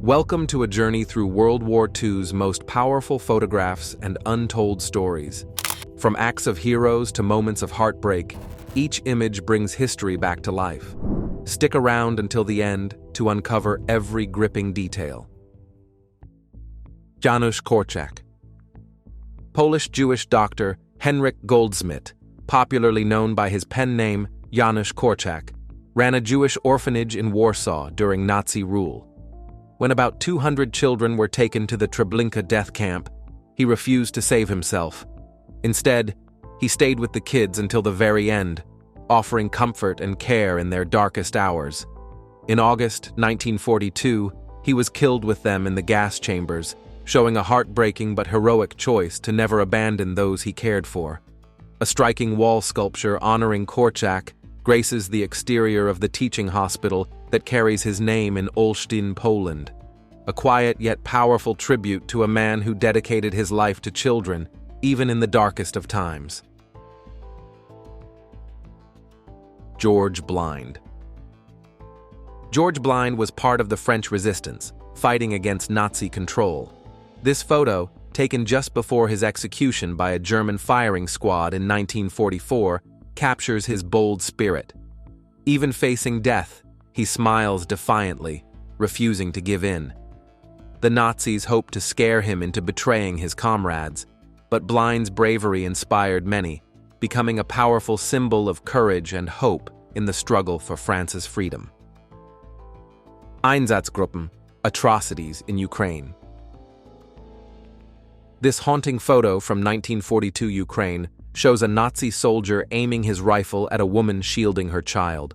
Welcome to a journey through World War II's most powerful photographs and untold stories. From acts of heroes to moments of heartbreak, each image brings history back to life. Stick around until the end to uncover every gripping detail. Janusz Korczak. Polish-Jewish doctor Henryk Goldsmith, popularly known by his pen name Janusz Korczak, ran a Jewish orphanage in Warsaw during Nazi rule. When about 200 children were taken to the Treblinka death camp, he refused to save himself. Instead, he stayed with the kids until the very end, offering comfort and care in their darkest hours. In August 1942, he was killed with them in the gas chambers, showing a heartbreaking but heroic choice to never abandon those he cared for. A striking wall sculpture honoring Korczak graces the exterior of the teaching hospital that carries his name in Olsztyn, Poland. A quiet yet powerful tribute to a man who dedicated his life to children, even in the darkest of times. George Blind. George Blind was part of the French resistance, fighting against Nazi control. This photo, taken just before his execution by a German firing squad in 1944, captures his bold spirit. Even facing death, he smiles defiantly, refusing to give in. The Nazis hoped to scare him into betraying his comrades, but Blind's bravery inspired many, becoming a powerful symbol of courage and hope in the struggle for France's freedom. Einsatzgruppen, atrocities in Ukraine. This haunting photo from 1942 Ukraine shows a Nazi soldier aiming his rifle at a woman shielding her child.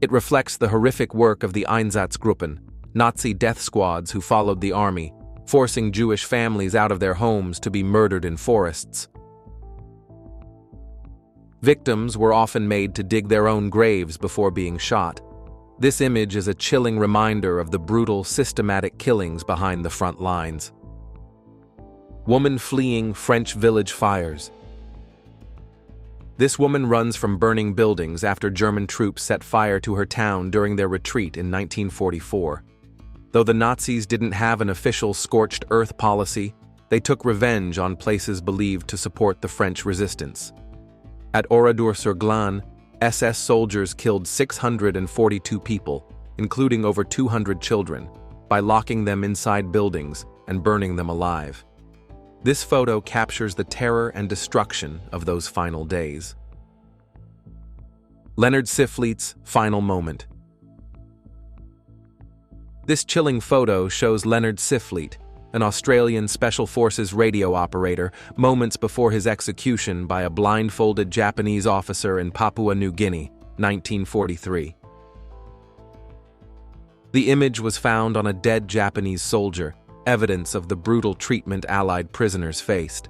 It reflects the horrific work of the Einsatzgruppen, Nazi death squads who followed the army, forcing Jewish families out of their homes to be murdered in forests. Victims were often made to dig their own graves before being shot. This image is a chilling reminder of the brutal, systematic killings behind the front lines. Woman fleeing French village fires. This woman runs from burning buildings after German troops set fire to her town during their retreat in 1944. Though the Nazis didn't have an official scorched earth policy, they took revenge on places believed to support the French resistance. At Oradour-sur-Glane, SS soldiers killed 642 people, including over 200 children, by locking them inside buildings and burning them alive. This photo captures the terror and destruction of those final days. Leonard Siflit's final moment. This chilling photo shows Leonard Siflit, an Australian Special Forces radio operator, moments before his execution by a blindfolded Japanese officer in Papua New Guinea, 1943. The image was found on a dead Japanese soldier, evidence of the brutal treatment Allied prisoners faced.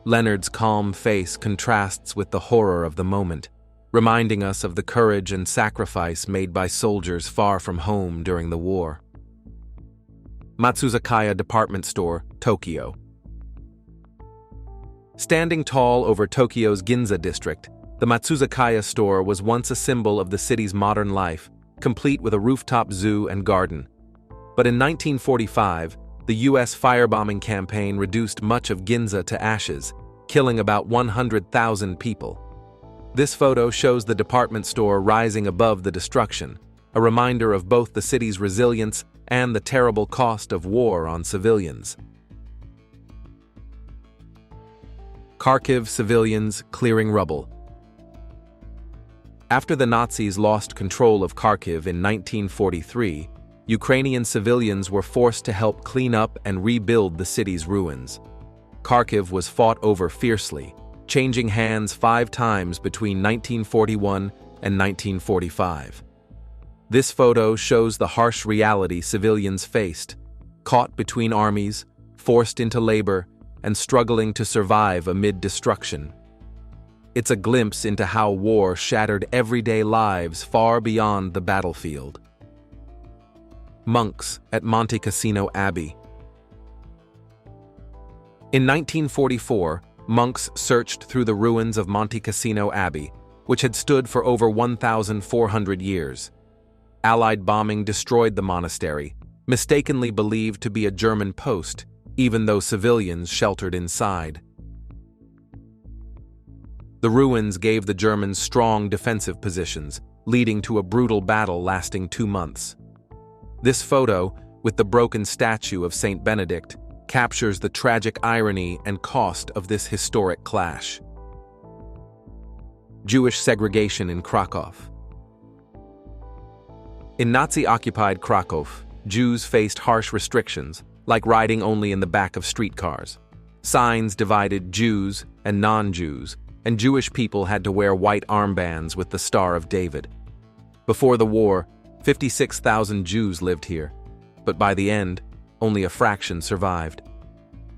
Leonard's calm face contrasts with the horror of the moment, reminding us of the courage and sacrifice made by soldiers far from home during the war. Matsuzakaya Department Store, Tokyo. Standing tall over Tokyo's Ginza district, the Matsuzakaya store was once a symbol of the city's modern life, complete with a rooftop zoo and garden. But in 1945, the U.S. firebombing campaign reduced much of Ginza to ashes, killing about 100,000 people. This photo shows the department store rising above the destruction, a reminder of both the city's resilience and the terrible cost of war on civilians. Kharkiv civilians clearing rubble. After the Nazis lost control of Kharkiv in 1943, Ukrainian civilians were forced to help clean up and rebuild the city's ruins. Kharkiv was fought over fiercely, changing hands 5 times between 1941 and 1945. This photo shows the harsh reality civilians faced, caught between armies, forced into labor, and struggling to survive amid destruction. It's a glimpse into how war shattered everyday lives far beyond the battlefield. Monks at Monte Cassino Abbey. In 1944, monks searched through the ruins of Monte Cassino Abbey, which had stood for over 1,400 years. Allied bombing destroyed the monastery, mistakenly believed to be a German post, even though civilians sheltered inside. The ruins gave the Germans strong defensive positions, leading to a brutal battle lasting 2 months. This photo, with the broken statue of Saint Benedict, captures the tragic irony and cost of this historic clash. Jewish segregation in Krakow. In Nazi-occupied Krakow, Jews faced harsh restrictions, like riding only in the back of streetcars. Signs divided Jews and non-Jews, and Jewish people had to wear white armbands with the Star of David. Before the war, 56,000 Jews lived here, but by the end, only a fraction survived.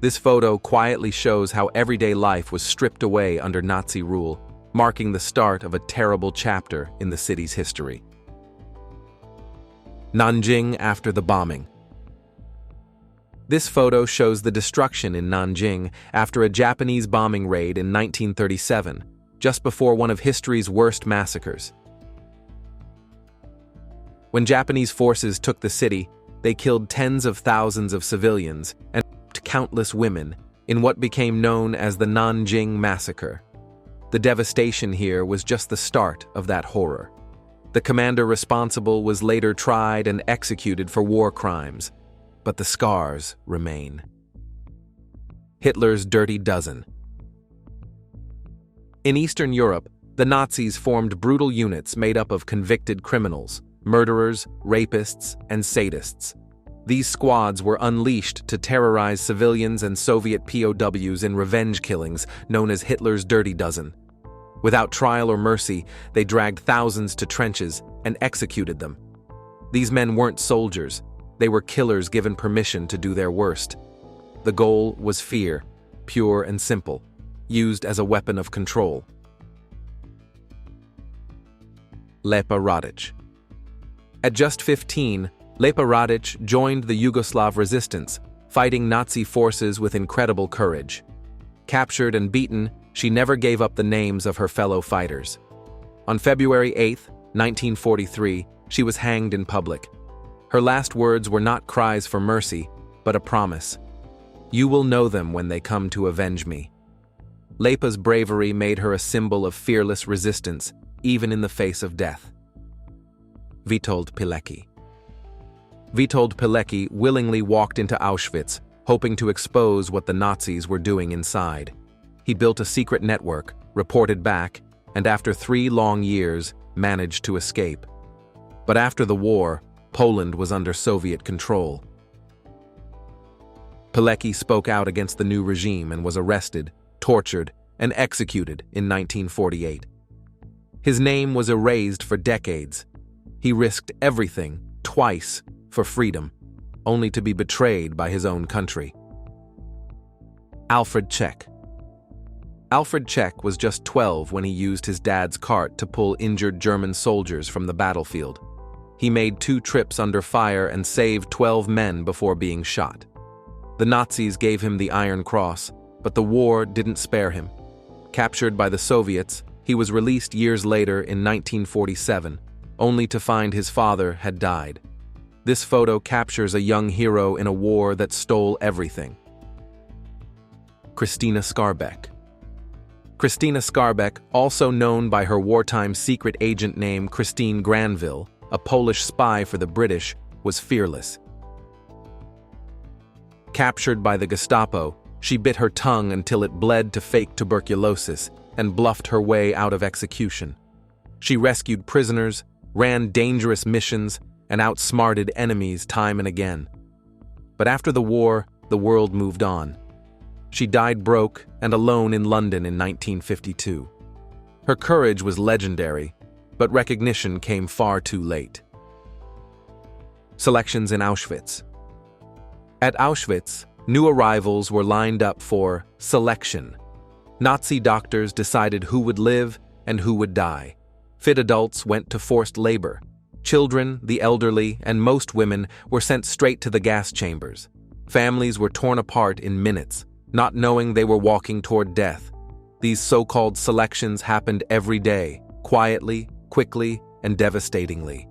This photo quietly shows how everyday life was stripped away under Nazi rule, marking the start of a terrible chapter in the city's history. Nanjing after the bombing. This photo shows the destruction in Nanjing after a Japanese bombing raid in 1937, just before one of history's worst massacres. When Japanese forces took the city, they killed tens of thousands of civilians and raped countless women in what became known as the Nanjing Massacre. The devastation here was just the start of that horror. The commander responsible was later tried and executed for war crimes, but the scars remain. Hitler's Dirty Dozen. In Eastern Europe, the Nazis formed brutal units made up of convicted criminals, murderers, rapists, and sadists. These squads were unleashed to terrorize civilians and Soviet POWs in revenge killings known as Hitler's Dirty Dozen. Without trial or mercy, they dragged thousands to trenches and executed them. These men weren't soldiers. They were killers given permission to do their worst. The goal was fear, pure and simple, used as a weapon of control. Lepa Radic. At just 15, Lepa Radic joined the Yugoslav resistance, fighting Nazi forces with incredible courage. Captured and beaten, she never gave up the names of her fellow fighters. On February 8, 1943, she was hanged in public. Her last words were not cries for mercy, but a promise. "You will know them when they come to avenge me." Lepa's bravery made her a symbol of fearless resistance, even in the face of death. Witold Pilecki. Witold Pilecki willingly walked into Auschwitz, hoping to expose what the Nazis were doing inside. He built a secret network, reported back, and after 3 long years, managed to escape. But after the war, Poland was under Soviet control. Pilecki spoke out against the new regime and was arrested, tortured, and executed in 1948. His name was erased for decades. He risked everything, twice, for freedom, only to be betrayed by his own country. Alfred Czech. Alfred Czech was just 12 when he used his dad's cart to pull injured German soldiers from the battlefield. He made 2 trips under fire and saved 12 men before being shot. The Nazis gave him the Iron Cross, but the war didn't spare him. Captured by the Soviets, he was released years later in 1947, only to find his father had died. This photo captures a young hero in a war that stole everything. Christina Skarbek. Christina Skarbek, also known by her wartime secret agent name Christine Granville, a Polish spy for the British, was fearless. Captured by the Gestapo, she bit her tongue until it bled to fake tuberculosis and bluffed her way out of execution. She rescued prisoners, ran dangerous missions, and outsmarted enemies time and again. But after the war, the world moved on. She died broke and alone in London in 1952. Her courage was legendary, but recognition came far too late. Selections in Auschwitz. At Auschwitz, new arrivals were lined up for selection. Nazi doctors decided who would live and who would die. Fit adults went to forced labor. Children, the elderly, and most women were sent straight to the gas chambers. Families were torn apart in minutes, not knowing they were walking toward death. These so-called selections happened every day, quietly, quickly, and devastatingly.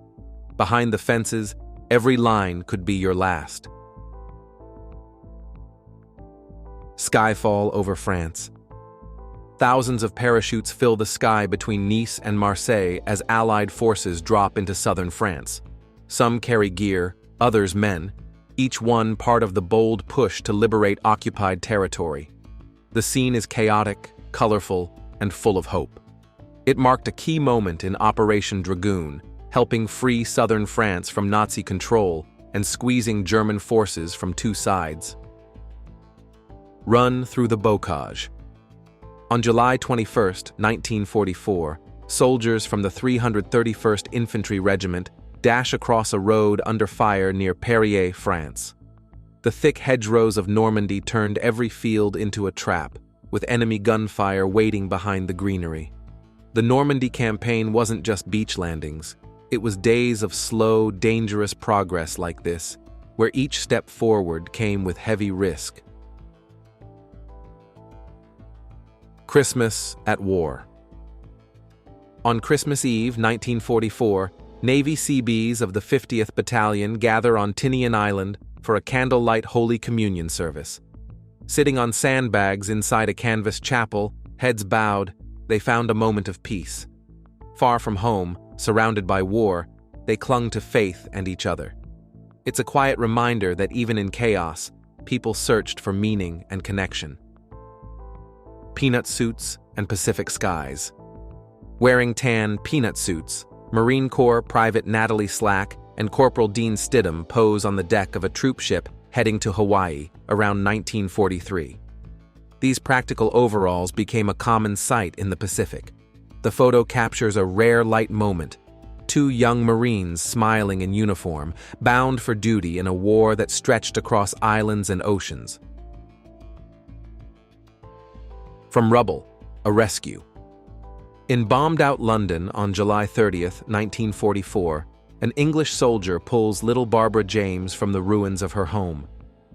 Behind the fences, Every line could be your last. Skyfall over France. Thousands of parachutes fill the sky between Nice and Marseille as Allied forces drop into southern France. Some carry gear, others men, each one part of the bold push to liberate occupied territory. The scene is chaotic, colorful, and full of hope. It marked a key moment in Operation Dragoon, helping free southern France from Nazi control and squeezing German forces from two sides. Run through the bocage. On July 21, 1944, soldiers from the 331st Infantry Regiment dash across a road under fire near Perrier, France. The thick hedgerows of Normandy turned every field into a trap, with enemy gunfire waiting behind the greenery. The Normandy campaign wasn't just beach landings. It was days of slow, dangerous progress like this, where each step forward came with heavy risk. Christmas at war. On Christmas Eve, 1944, Navy Seabees of the 50th Battalion gather on Tinian Island for a candlelight Holy Communion service. Sitting on sandbags inside a canvas chapel, heads bowed, they found a moment of peace. Far from home, surrounded by war, they clung to faith and each other. It's a quiet reminder that even in chaos, people searched for meaning and connection. Peanut suits and Pacific skies. Wearing tan peanut suits, Marine Corps Private Natalie Slack and Corporal Dean Stidham pose on the deck of a troop ship heading to Hawaii around 1943. These practical overalls became a common sight in the Pacific. The photo captures a rare light moment, two young Marines smiling in uniform, bound for duty in a war that stretched across islands and oceans. From rubble, a rescue. In bombed-out London on July 30th, 1944, an English soldier pulls little Barbara James from the ruins of her home.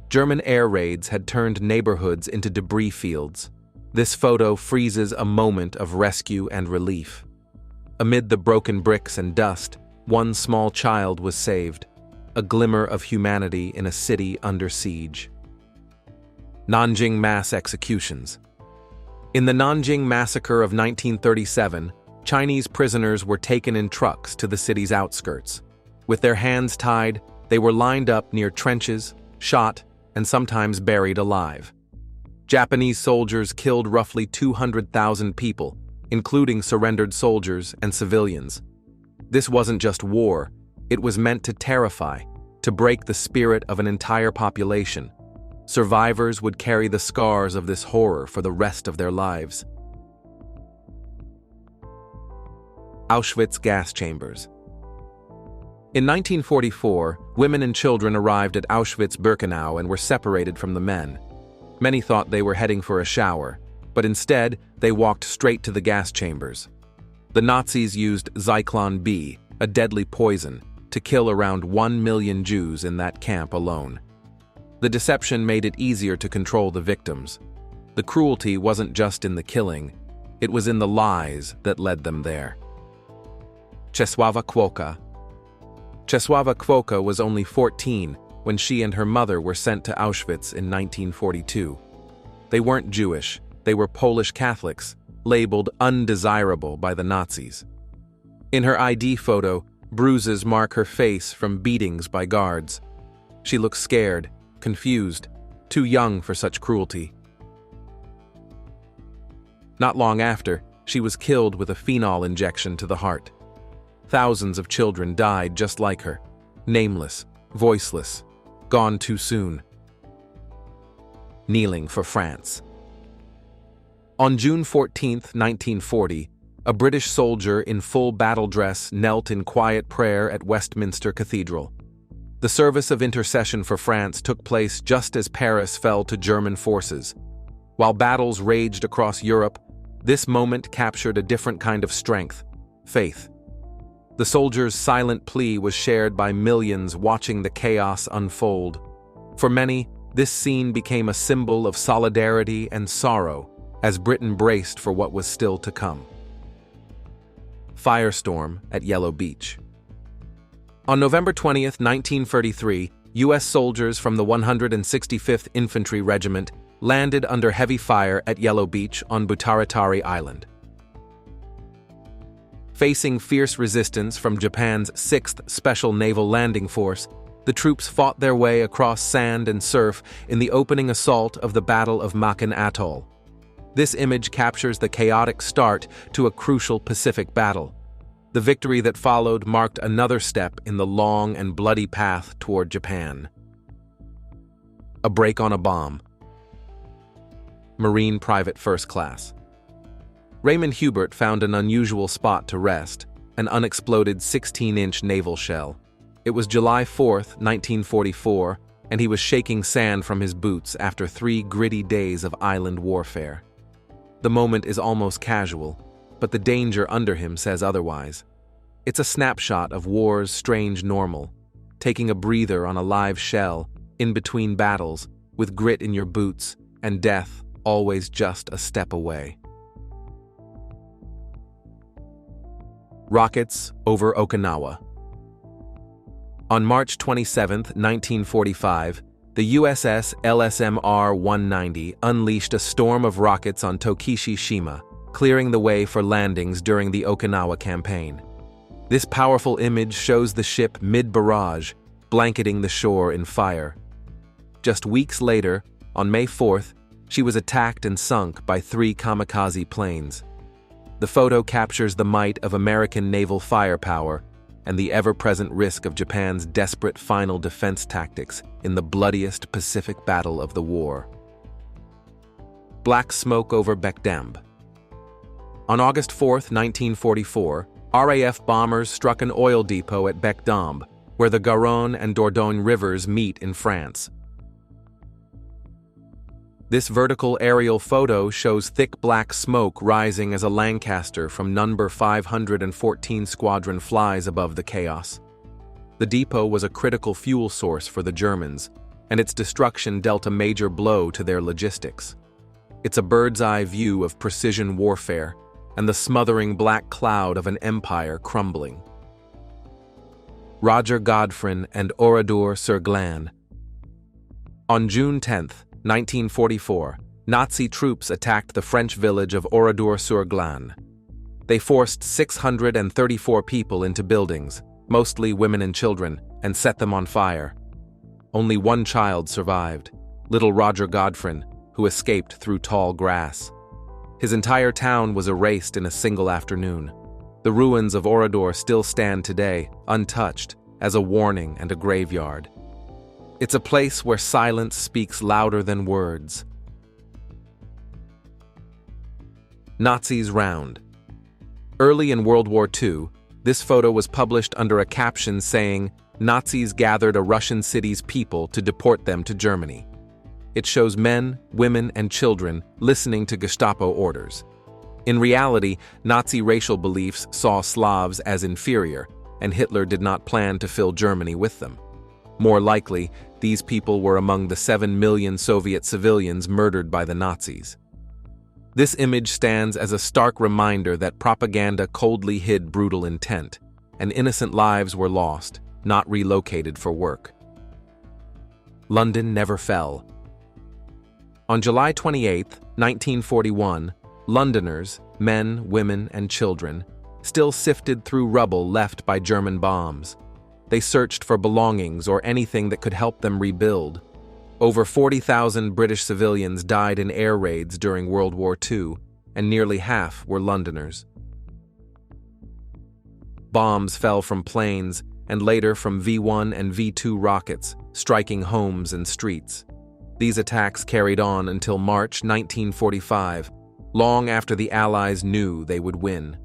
German air raids had turned neighborhoods into debris fields. This photo freezes a moment of rescue and relief. Amid the broken bricks and dust, one small child was saved, a glimmer of humanity in a city under siege. Nanjing mass executions. In the Nanjing Massacre of 1937, Chinese prisoners were taken in trucks to the city's outskirts. With their hands tied, they were lined up near trenches, shot, and sometimes buried alive. Japanese soldiers killed roughly 200,000 people, including surrendered soldiers and civilians. This wasn't just war, it was meant to terrify, to break the spirit of an entire population. Survivors would carry the scars of this horror for the rest of their lives. Auschwitz gas chambers. In 1944, women and children arrived at Auschwitz-Birkenau and were separated from the men. Many thought they were heading for a shower, but instead, they walked straight to the gas chambers. The Nazis used Zyklon B, a deadly poison, to kill around 1 million Jews in that camp alone. The deception made it easier to control the victims. The cruelty wasn't just in the killing, it was in the lies that led them there. Czesława Kwoka. Czesława Kwoka was only 14 when she and her mother were sent to Auschwitz in 1942. They weren't Jewish, they were Polish Catholics, labeled undesirable by the Nazis. In her ID photo, bruises mark her face from beatings by guards. She looks scared, confused, too young for such cruelty. Not long after, she was killed with a phenol injection to the heart. Thousands of children died just like her, nameless, voiceless, gone too soon. Kneeling for France. On June 14, 1940, a British soldier in full battle dress knelt in quiet prayer at Westminster Cathedral. The service of intercession for France took place just as Paris fell to German forces. While battles raged across Europe, this moment captured a different kind of strength, faith. The soldier's silent plea was shared by millions watching the chaos unfold. For many, this scene became a symbol of solidarity and sorrow as Britain braced for what was still to come. Firestorm at Yellow Beach. On November 20th, 1933, U.S. soldiers from the 165th Infantry Regiment landed under heavy fire at Yellow Beach on Butaratari Island. Facing fierce resistance from Japan's 6th Special Naval Landing Force, the troops fought their way across sand and surf in the opening assault of the Battle of Makin Atoll. This image captures the chaotic start to a crucial Pacific battle. The victory that followed marked another step in the long and bloody path toward Japan. A break on a bomb. Marine Private First Class. Raymond Hubert found an unusual spot to rest, an unexploded 16-inch naval shell. It was July 4, 1944, and he was shaking sand from his boots after 3 gritty days of island warfare. The moment is almost casual, but the danger under him says otherwise. It's a snapshot of war's strange normal, taking a breather on a live shell, in between battles, with grit in your boots, and death always just a step away. Rockets over Okinawa. On March 27, 1945, the USS LSMR-190 unleashed a storm of rockets on Tokishi-shima, clearing the way for landings during the Okinawa campaign. This powerful image shows the ship mid-barrage, blanketing the shore in fire. Just weeks later, on May 4th, she was attacked and sunk by 3 kamikaze planes. The photo captures the might of American naval firepower and the ever-present risk of Japan's desperate final defense tactics in the bloodiest Pacific battle of the war. Black smoke over Baekdamb. On August 4, 1944, RAF bombers struck an oil depot at Baekdamb, where the Garonne and Dordogne rivers meet in France. This vertical aerial photo shows thick black smoke rising as a Lancaster from No. 514 Squadron flies above the chaos. The depot was a critical fuel source for the Germans, and its destruction dealt a major blow to their logistics. It's a bird's-eye view of precision warfare and the smothering black cloud of an empire crumbling. Roger Godfrey and Oradour-sur-Glane. On June 10, 1944, Nazi troops attacked the French village of Oradour-sur-Glane. They forced 634 people into buildings, mostly women and children, and set them on fire. Only one child survived, little Roger Godfrey, who escaped through tall grass. His entire town was erased in a single afternoon. The ruins of Oradour still stand today, untouched, as a warning and a graveyard. It's a place where silence speaks louder than words. Nazis round. Early in World War II, this photo was published under a caption saying, "Nazis gathered a Russian city's people to deport them to Germany." It shows men, women, and children listening to Gestapo orders. In reality, Nazi racial beliefs saw Slavs as inferior, and Hitler did not plan to fill Germany with them. More likely, these people were among the 7 million Soviet civilians murdered by the Nazis. This image stands as a stark reminder that propaganda coldly hid brutal intent, and innocent lives were lost, not relocated for work. London never fell. On July 28, 1941, Londoners, men, women, and children, still sifted through rubble left by German bombs. They searched for belongings or anything that could help them rebuild. Over 40,000 British civilians died in air raids during World War II, and nearly half were Londoners. Bombs fell from planes and later from V-1 and V-2 rockets, striking homes and streets. These attacks carried on until March 1945, long after the Allies knew they would win.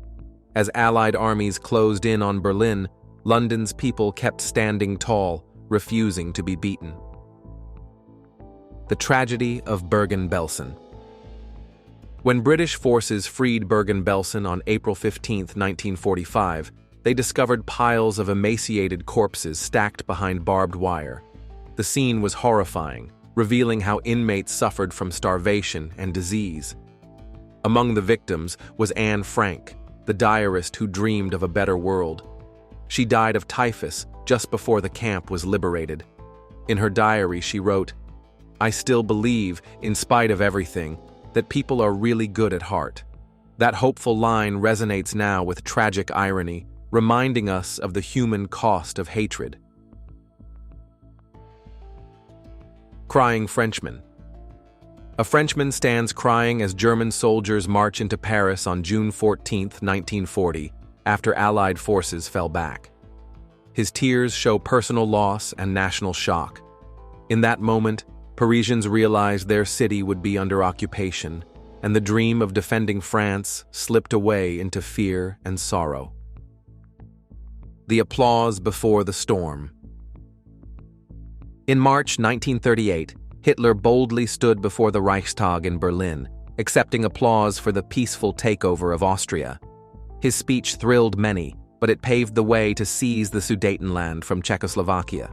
As Allied armies closed in on Berlin, London's people kept standing tall, refusing to be beaten. The tragedy of Bergen-Belsen. When British forces freed Bergen-Belsen on April 15, 1945, they discovered piles of emaciated corpses stacked behind barbed wire. The scene was horrifying, revealing how inmates suffered from starvation and disease. Among the victims was Anne Frank, the diarist who dreamed of a better world. She died of typhus just before the camp was liberated. In her diary, she wrote, "I still believe, in spite of everything, that people are really good at heart." That hopeful line resonates now with tragic irony, reminding us of the human cost of hatred. Crying Frenchman. A Frenchman stands crying as German soldiers march into Paris on June 14, 1940, after Allied forces fell back. His tears show personal loss and national shock. In that moment, Parisians realized their city would be under occupation, and the dream of defending France slipped away into fear and sorrow. The applause before the storm. In March 1938, Hitler boldly stood before the Reichstag in Berlin, accepting applause for the peaceful takeover of Austria. His speech thrilled many, but it paved the way to seize the Sudetenland from Czechoslovakia.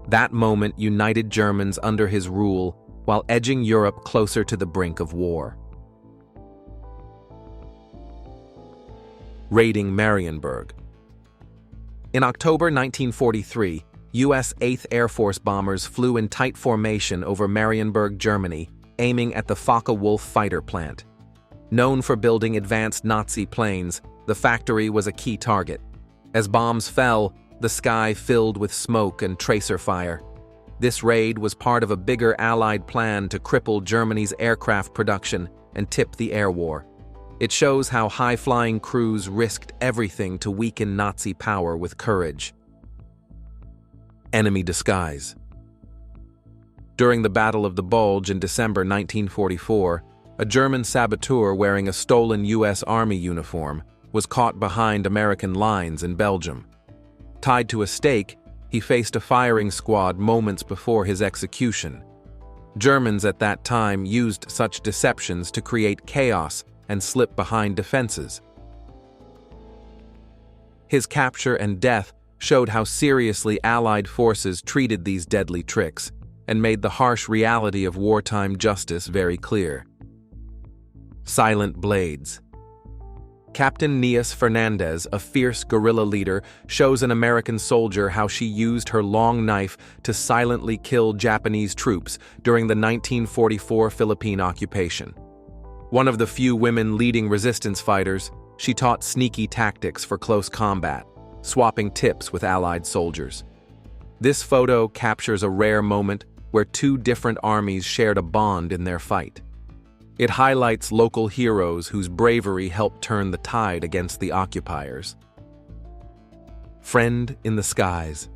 That moment united Germans under his rule while edging Europe closer to the brink of war. Raiding Marienburg. In October 1943, U.S. 8th Air Force bombers flew in tight formation over Marienburg, Germany, aiming at the Focke-Wulf fighter plant. Known for building advanced Nazi planes, the factory was a key target. As bombs fell, the sky filled with smoke and tracer fire. This raid was part of a bigger Allied plan to cripple Germany's aircraft production and tip the air war. It shows how high-flying crews risked everything to weaken Nazi power with courage. Enemy disguise. During the Battle of the Bulge in December 1944, a German saboteur wearing a stolen U.S. Army uniform was caught behind American lines in Belgium. Tied to a stake, he faced a firing squad moments before his execution. Germans at that time used such deceptions to create chaos and slip behind defenses. His capture and death showed how seriously Allied forces treated these deadly tricks and made the harsh reality of wartime justice very clear. Silent blades. Captain Nias Fernandez, a fierce guerrilla leader, shows an American soldier how she used her long knife to silently kill Japanese troops during the 1944 Philippine occupation. One of the few women leading resistance fighters, she taught sneaky tactics for close combat, swapping tips with Allied soldiers. This photo captures a rare moment where two different armies shared a bond in their fight. It highlights local heroes whose bravery helped turn the tide against the occupiers. Friend in the skies.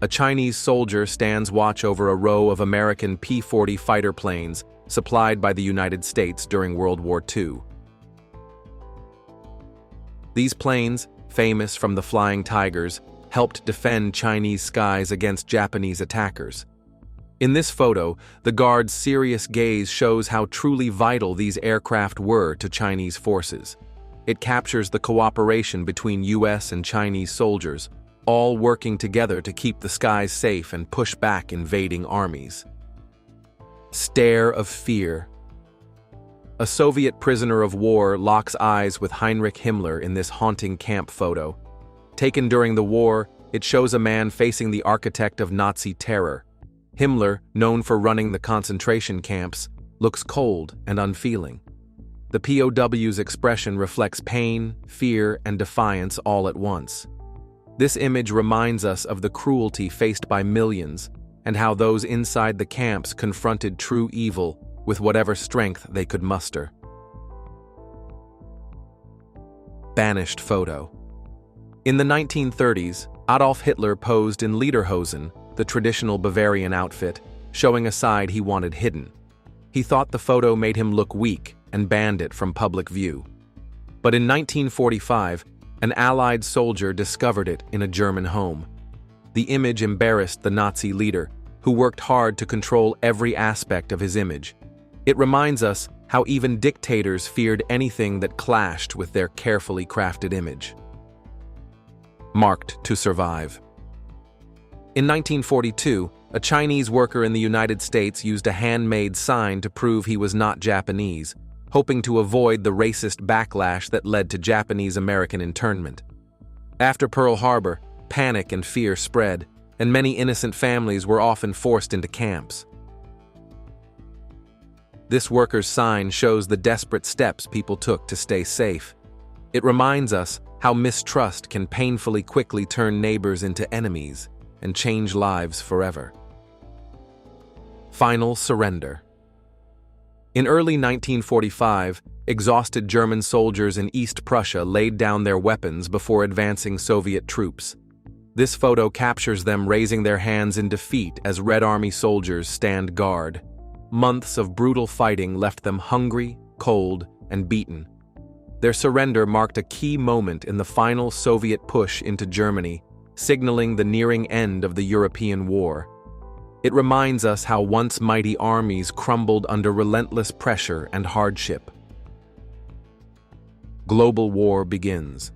A Chinese soldier stands watch over a row of American P-40 fighter planes supplied by the United States during World War II. These planes, famous from the Flying Tigers, helped defend Chinese skies against Japanese attackers. In this photo, the guard's serious gaze shows how truly vital these aircraft were to Chinese forces. It captures the cooperation between U.S. and Chinese soldiers, all working together to keep the skies safe and push back invading armies. Stare of fear. A Soviet prisoner of war locks eyes with Heinrich Himmler in this haunting camp photo. Taken during the war, it shows a man facing the architect of Nazi terror. Himmler, known for running the concentration camps, looks cold and unfeeling. The POW's expression reflects pain, fear, and defiance all at once. This image reminds us of the cruelty faced by millions and how those inside the camps confronted true evil with whatever strength they could muster. Banished photo. In the 1930s, Adolf Hitler posed in lederhosen, the traditional Bavarian outfit, showing a side he wanted hidden. He thought the photo made him look weak and banned it from public view. But in 1945, an Allied soldier discovered it in a German home. The image embarrassed the Nazi leader, who worked hard to control every aspect of his image. It reminds us how even dictators feared anything that clashed with their carefully crafted image. Marked to survive. In 1942, a Chinese worker in the United States used a handmade sign to prove he was not Japanese, hoping to avoid the racist backlash that led to Japanese-American internment. After Pearl Harbor, panic and fear spread, and many innocent families were often forced into camps. This worker's sign shows the desperate steps people took to stay safe. It reminds us how mistrust can painfully quickly turn neighbors into enemies and change lives forever. Final surrender. In early 1945, exhausted German soldiers in East Prussia laid down their weapons before advancing Soviet troops. This photo captures them raising their hands in defeat as Red Army soldiers stand guard. Months of brutal fighting left them hungry, cold, and beaten. Their surrender marked a key moment in the final Soviet push into Germany, signaling the nearing end of the European war. It reminds us how once mighty armies crumbled under relentless pressure and hardship. Global war begins.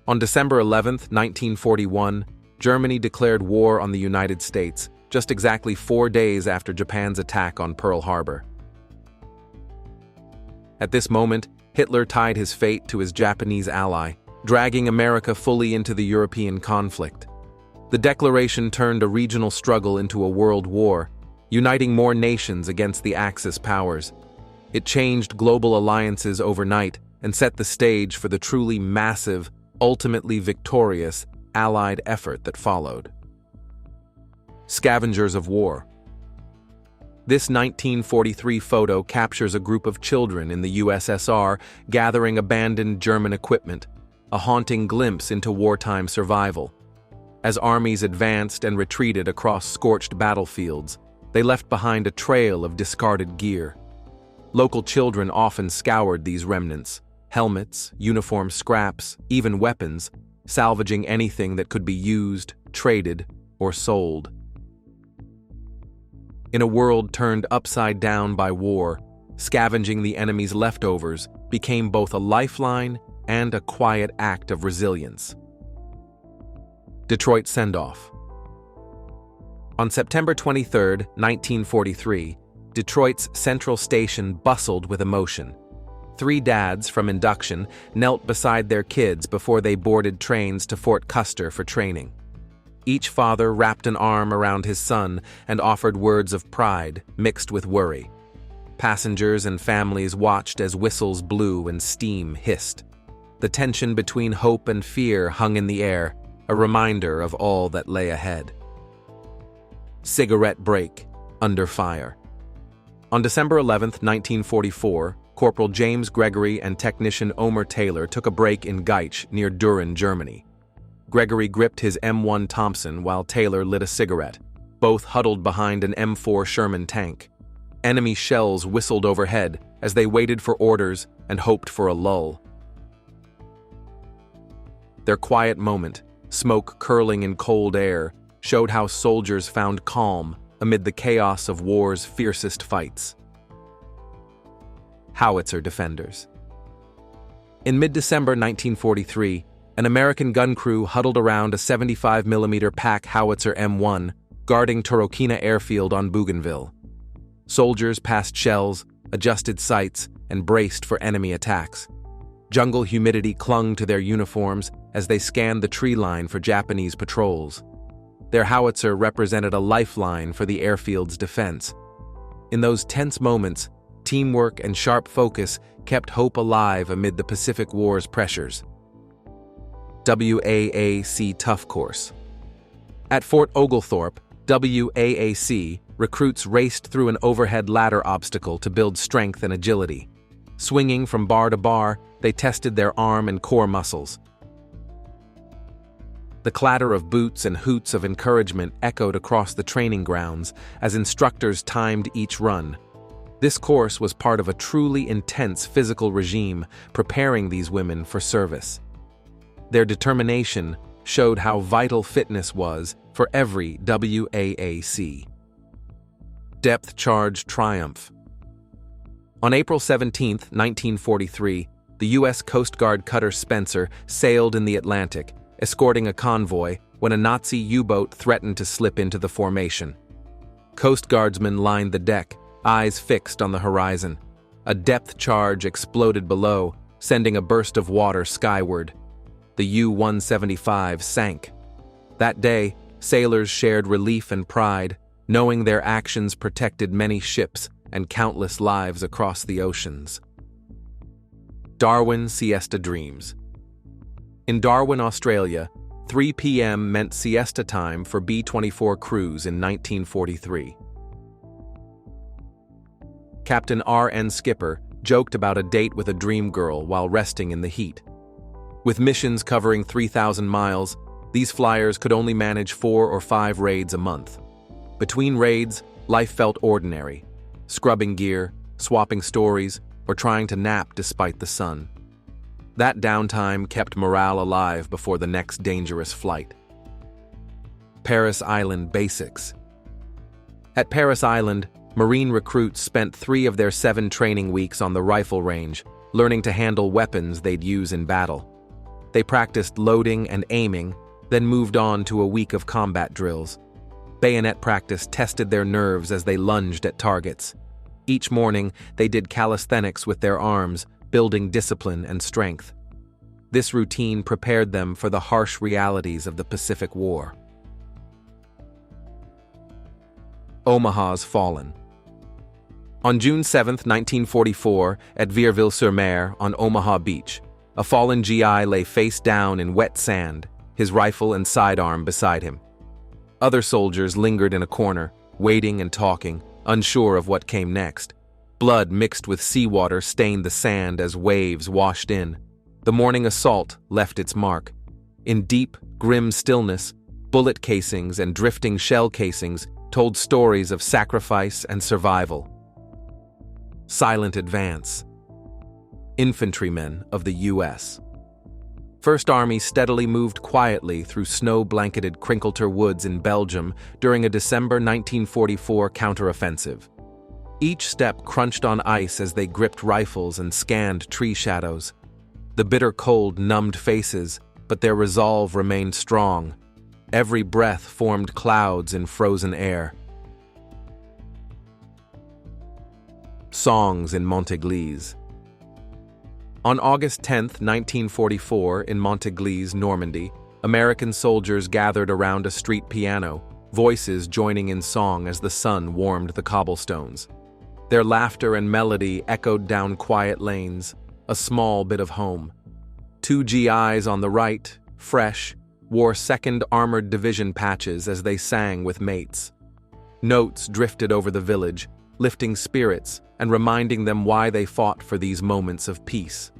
On December 11, 1941, Germany declared war on the United States, just exactly 4 days after Japan's attack on Pearl Harbor. At this moment, Hitler tied his fate to his Japanese ally, dragging America fully into the European conflict. The declaration turned a regional struggle into a world war, uniting more nations against the Axis powers. It changed global alliances overnight and set the stage for the truly massive, ultimately victorious, Allied effort that followed. Scavengers of war. This 1943 photo captures a group of children in the USSR gathering abandoned German equipment, a haunting glimpse into wartime survival. As armies advanced and retreated across scorched battlefields, they left behind a trail of discarded gear. Local children often scoured these remnants, helmets, uniform scraps, even weapons, salvaging anything that could be used, traded, or sold. In a world turned upside down by war, scavenging the enemy's leftovers became both a lifeline and a quiet act of resilience. Detroit send-off. On September 23, 1943, Detroit's Central Station bustled with emotion. 3 dads from induction knelt beside their kids before they boarded trains to Fort Custer for training. Each father wrapped an arm around his son and offered words of pride mixed with worry. Passengers and families watched as whistles blew and steam hissed. The tension between hope and fear hung in the air, a reminder of all that lay ahead. Cigarette break, under fire. On December 11, 1944, Corporal James Gregory and technician Omer Taylor took a break in Geitsch near Düren, Germany. Gregory gripped his M1 Thompson while Taylor lit a cigarette, both huddled behind an M4 Sherman tank. Enemy shells whistled overhead as they waited for orders and hoped for a lull. Their quiet moment, smoke curling in cold air, showed how soldiers found calm amid the chaos of war's fiercest fights. Howitzer defenders. In mid-December 1943, an American gun crew huddled around a 75mm Pack howitzer M1, guarding Turokina Airfield on Bougainville. Soldiers passed shells, adjusted sights, and braced for enemy attacks. Jungle humidity clung to their uniforms as they scanned the tree line for Japanese patrols. Their howitzer represented a lifeline for the airfield's defense. In those tense moments, teamwork and sharp focus kept hope alive amid the Pacific War's pressures. WAAC Tough Course. At Fort Oglethorpe, WAAC recruits raced through an overhead ladder obstacle to build strength and agility. Swinging from bar to bar, they tested their arm and core muscles. The clatter of boots and hoots of encouragement echoed across the training grounds as instructors timed each run. This course was part of a truly intense physical regime preparing these women for service. Their determination showed how vital fitness was for every WAAC. Depth Charge Triumph. On April 17, 1943, the U.S. Coast Guard cutter Spencer sailed in the Atlantic, escorting a convoy when a Nazi U-boat threatened to slip into the formation. Coast Guardsmen lined the deck, eyes fixed on the horizon. A depth charge exploded below, sending a burst of water skyward. the U-175 sank. That day, sailors shared relief and pride, knowing their actions protected many ships and countless lives across the oceans. Darwin siesta dreams. In Darwin, Australia, 3 p.m. meant siesta time for B-24 crews in 1943. Captain R.N. Skipper joked about a date with a dream girl while resting in the heat. With missions covering 3,000 miles, these flyers could only manage 4 or 5 raids a month. Between raids, life felt ordinary, scrubbing gear, swapping stories, or trying to nap despite the sun. That downtime kept morale alive before the next dangerous flight. Paris Island Basics. At Paris Island, Marine recruits spent 3 of their 7 training weeks on the rifle range, learning to handle weapons they'd use in battle. They practiced loading and aiming, then moved on to a week of combat drills. Bayonet practice tested their nerves as they lunged at targets. Each morning, they did calisthenics with their arms, building discipline and strength. This routine prepared them for the harsh realities of the Pacific War. Omaha's fallen. On June 7, 1944, at Vierville-sur-Mer on Omaha Beach, a fallen GI lay face down in wet sand, his rifle and sidearm beside him. Other soldiers lingered in a corner, waiting and talking, unsure of what came next. Blood mixed with seawater stained the sand as waves washed in. The morning assault left its mark. In deep, grim stillness, bullet casings and drifting shell casings told stories of sacrifice and survival. Silent advance. Infantrymen of the U.S. First Army steadily moved quietly through snow-blanketed Krinkelter woods in Belgium during a December 1944 counteroffensive. Each step crunched on ice as they gripped rifles and scanned tree shadows. The bitter cold numbed faces, but their resolve remained strong. Every breath formed clouds in frozen air. Songs in Montéglise. On August 10, 1944, in Montéglise, Normandy, American soldiers gathered around a street piano, voices joining in song as the sun warmed the cobblestones. Their laughter and melody echoed down quiet lanes, a small bit of home. 2 GIs on the right, fresh, wore 2nd Armored Division patches as they sang with mates. Notes drifted over the village, lifting spirits and reminding them why they fought for these moments of peace.